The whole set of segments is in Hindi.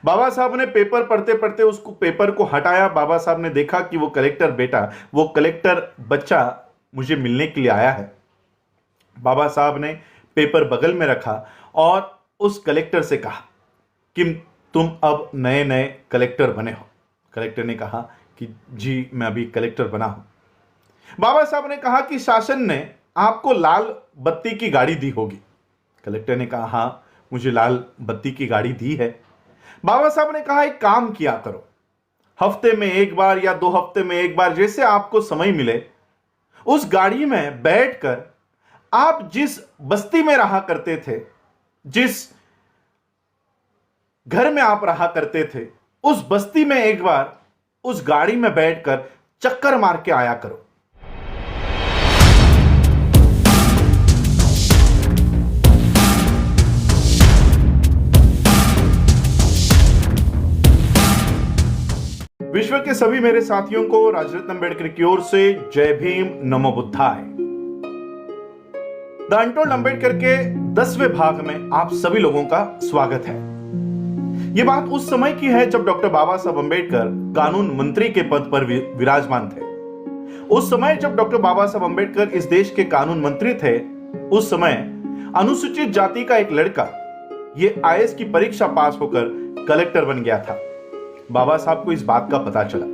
बाबा साहब ने पेपर पढ़ते पढ़ते उसको पेपर को हटाया। बाबा साहब ने देखा कि वो कलेक्टर बेटा, वो कलेक्टर बच्चा मुझे मिलने के लिए आया है। बाबा साहब ने पेपर बगल में रखा और उस कलेक्टर से कहा कि तुम अब नए नए कलेक्टर बने हो। कलेक्टर ने कहा कि जी मैं अभी कलेक्टर बना हूं। बाबा साहब ने कहा कि शासन ने आपको लाल बत्ती की गाड़ी दी होगी। कलेक्टर ने कहा हाँ मुझे लाल बत्ती की गाड़ी दी है। बाबा साहब ने कहा एक काम किया करो, हफ्ते में एक बार या 2 हफ्ते में एक बार जैसे आपको समय मिले उस गाड़ी में बैठकर आप जिस बस्ती में रहा करते थे, जिस घर में आप रहा करते थे, उस बस्ती में एक बार उस गाड़ी में बैठकर चक्कर मार के आया करो। विश्व के सभी मेरे साथियों को राजरत्न अम्बेडकर की ओर से जय भीम, नमो बुद्धाय। द अनटोल्ड अम्बेडकर के 10वें भाग में आप सभी लोगों का स्वागत है। यह बात उस समय की है जब डॉक्टर बाबा साहब अम्बेडकर कानून मंत्री के पद पर विराजमान थे। उस समय जब डॉक्टर बाबा साहब अम्बेडकर इस देश के कानून मंत्री थे, उस समय अनुसूचित जाति का एक लड़का ये आईएएस की परीक्षा पास होकर कलेक्टर बन गया था। बाबा साहब को इस बात का पता चला।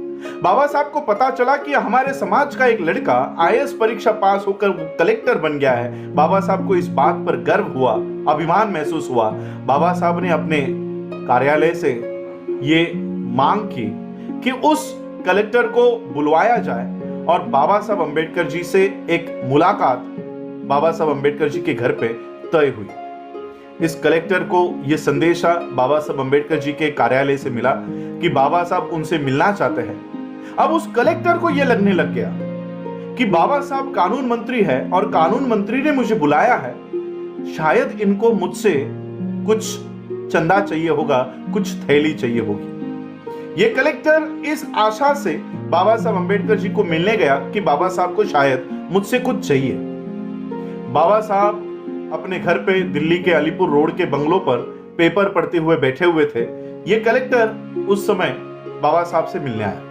बाबा साहब को पता चला कि हमारे समाज का एक लड़का आईएएस परीक्षा पास होकर कलेक्टर बन गया है। बाबा साहब को इस बात पर गर्व हुआ, अभिमान महसूस हुआ। बाबा साहब ने अपने कार्यालय से ये मांग की कि उस कलेक्टर को बुलवाया जाए और बाबा साहब अम्बेडकर जी से एक मुलाकात बाबा साहब अम्बेडकर जी के घर पे तय हुई। इस कलेक्टर को यह संदेशा बाबा साहब अम्बेडकर जी के कार्यालय से मिला कि बाबा साहब उनसे मिलना चाहते हैं। अब उस कलेक्टर को यह लगने लग गया कि बाबा साहब कानून मंत्री है और कानून मंत्री ने मुझे बुलाया है, शायद इनको मुझसे कुछ चंदा चाहिए होगा, कुछ थैली चाहिए होगी। यह कलेक्टर इस आशा से बाबा साहब अम्बेडकर जी को मिलने गया कि बाबा साहब को शायद मुझसे कुछ चाहिए। बाबा साहब अपने घर पे दिल्ली के अलीपुर रोड के बंगलों पर पेपर पढ़ते हुए बैठे हुए थे। यह कलेक्टर उस समय बाबा साहब से मिलने आया।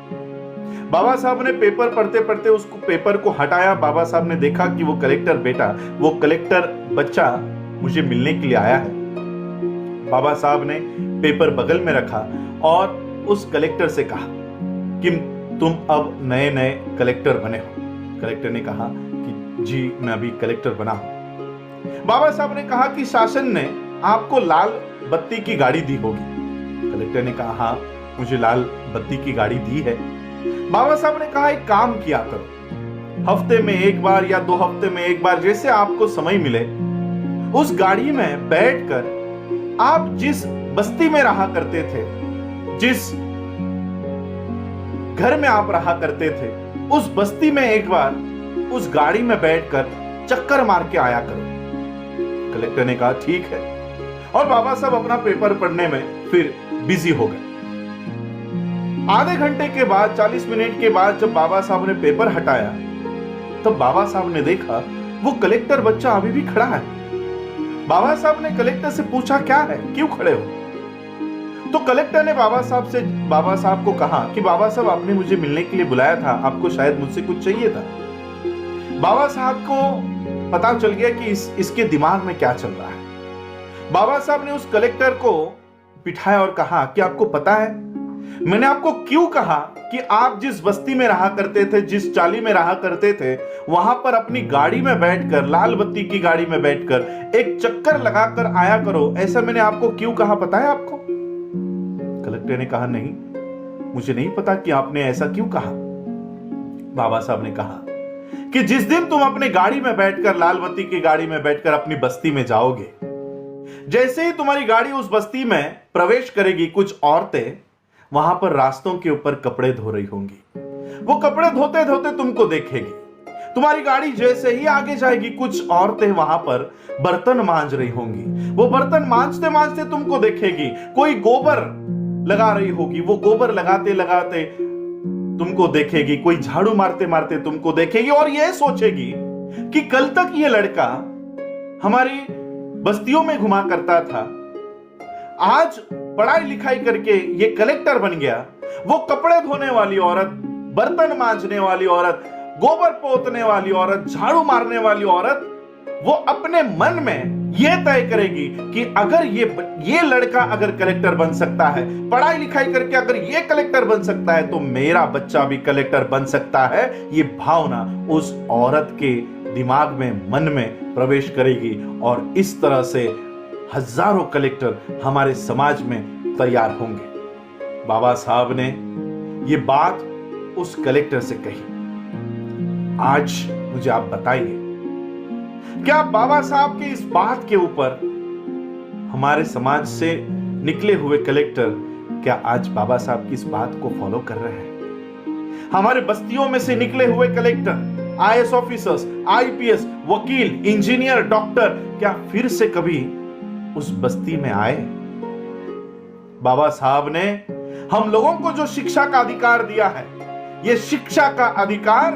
बाबा साहब ने पेपर पढ़ते पढ़ते उसको पेपर को हटाया। बाबा साहब ने देखा कि वो कलेक्टर बेटा, वो कलेक्टर बच्चा मुझे मिलने के लिए आया है। बाबा साहब ने पेपर बगल में रखा और उस कलेक्टर से कहा कि तुम अब नए नए कलेक्टर बने हो। कलेक्टर ने कहा कि जी मैं अभी कलेक्टर बना हूं। बाबा साहब ने कहा कि शासन ने आपको लाल बत्ती की गाड़ी दी होगी। कलेक्टर ने कहा हाँ मुझे लाल बत्ती की गाड़ी दी है। बाबा साहब ने कहा एक काम किया करो, हफ्ते में एक बार या 2 हफ्ते में एक बार जैसे आपको समय मिले उस गाड़ी में बैठकर आप जिस बस्ती में रहा करते थे, जिस घर में आप रहा करते थे, उस बस्ती में एक बार उस गाड़ी में बैठकर चक्कर मार के आया करो। कलेक्टर ने कहा ठीक है और बाबा साहब अपना पेपर पढ़ने में फिर बिजी हो गए। आधे घंटे के बाद, 40 मिनट के बाद जब बाबा साहब ने पेपर हटाया तब बाबा साहब ने देखा वो कलेक्टर बच्चा अभी भी खड़ा है। बाबा साहब ने कलेक्टर से पूछा क्या है, क्यों खड़े हो? तो कलेक्टर ने बाबा साहब को कहा कि बाबा साहब आपने मुझे मिलने के लिए बुलाया था, आपको शायद मुझसे कुछ चाहिए था। बाबा साहब को पता चल गया कि इसके दिमाग में क्या चल रहा है। बाबा साहब ने उस कलेक्टर को बिठाया और कहा कि आपको पता है मैंने आपको क्यों कहा कि आप जिस बस्ती में रहा करते थे, जिस चाली में रहा करते थे, वहां पर अपनी गाड़ी में बैठकर, लाल बत्ती की गाड़ी में बैठकर एक चक्कर लगाकर आया करो, ऐसा मैंने आपको क्यों कहा, पता है आपको? कलेक्टर ने कहा नहीं, मुझे नहीं पता कि आपने ऐसा क्यों कहा। बाबा साहब ने कहा कि जिस दिन तुम अपने गाड़ी में बैठकर, लाल बत्ती की गाड़ी में बैठकर अपनी बस्ती में जाओगे, जैसे ही तुम्हारी गाड़ी उस बस्ती में प्रवेश करेगी, कुछ औरतें वहां पर रास्तों के ऊपर कपड़े धो रही होंगी। वो कपड़े धोते धोते तुमको देखेगी। तुम्हारी गाड़ी जैसे ही आगे जाएगी, कुछ औरतें वहां पर बर्तन मांज रही होंगी। वो बर्तन मांजते मांजते तुमको देखेगी। कोई गोबर लगा रही होगी, वो गोबर लगाते लगाते तुमको देखेगी। कोई झाड़ू मारते मारते तुमको देखेगी और यह सोचेगी कि कल तक ये लड़का हमारी बस्तियों में घुमा करता था, आज पढ़ाई लिखाई करके ये कलेक्टर बन गया, वो कपड़े धोने वाली औरत, बर्तन मांजने वाली औरत, गोबर पोतने वाली औरत, झाड़ू मारने वाली औरत, वो अपने मन में ये तय करेगी कि अगर ये लड़का अगर कलेक्टर बन सकता है, पढ़ाई लिखाई करके अगर ये कलेक्टर बन सकता है, तो मेरा बच्चा भी कलेक्टर बन सकता है। ये भावना उस औरत के दिमाग में, मन में प्रवेश करेगी और इस तरह से हजारों कलेक्टर हमारे समाज में तैयार होंगे। बाबा साहब ने ये बात उस कलेक्टर से कही। आज मुझे आप बताइए, क्या बाबा साहब की इस बात के ऊपर हमारे समाज से निकले हुए कलेक्टर क्या आज बाबा साहब की इस बात को फॉलो कर रहे हैं? हमारे बस्तियों में से निकले हुए कलेक्टर, आईएएस ऑफिसर्स, आईपीएस, वकील, इंजीनियर, डॉक्टर क्या फिर से कभी उस बस्ती में आए? बाबा साहब ने हम लोगों को जो शिक्षा का अधिकार दिया है, यह शिक्षा का अधिकार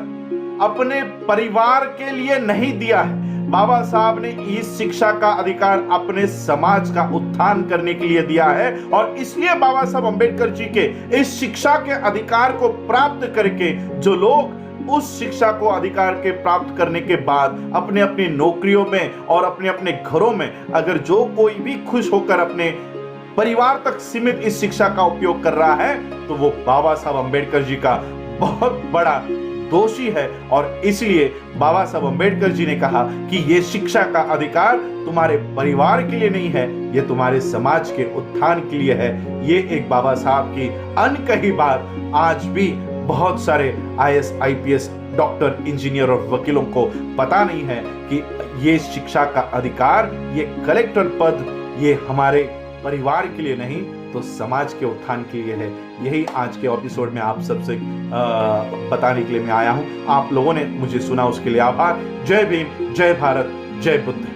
अपने परिवार के लिए नहीं दिया है। बाबा साहब ने इस शिक्षा का अधिकार अपने समाज का उत्थान करने के लिए दिया है और इसलिए बाबा साहब अंबेडकर जी के इस शिक्षा के अधिकार को प्राप्त करके जो लोग उस शिक्षा को अधिकार के प्राप्त करने के बाद अपने अपनी नौकरियों में और अपने अपने घरों में अगर जो कोई भी खुश होकर अपने परिवार तक सीमित इस शिक्षा का उपयोग कर रहा है, तो वो बाबा साहब अंबेडकर जी का बहुत बड़ा दोषी है। और इसलिए बाबा साहब अंबेडकर जी ने कहा कि यह शिक्षा का अधिकार तुम्हारे परिवार के लिए नहीं है, यह तुम्हारे समाज के उत्थान के लिए है। ये एक बाबा साहब की अनकही बात आज भी बहुत सारे आईएएस, आईपीएस, डॉक्टर, इंजीनियर और वकीलों को पता नहीं है कि ये शिक्षा का अधिकार, ये कलेक्टर पद, ये हमारे परिवार के लिए नहीं तो समाज के उत्थान के लिए है। यही आज के एपिसोड में आप सबसे बताने के लिए मैं आया हूं। आप लोगों ने मुझे सुना, उसके लिए आभार। जय भीम, जय भारत, जय बुद्ध।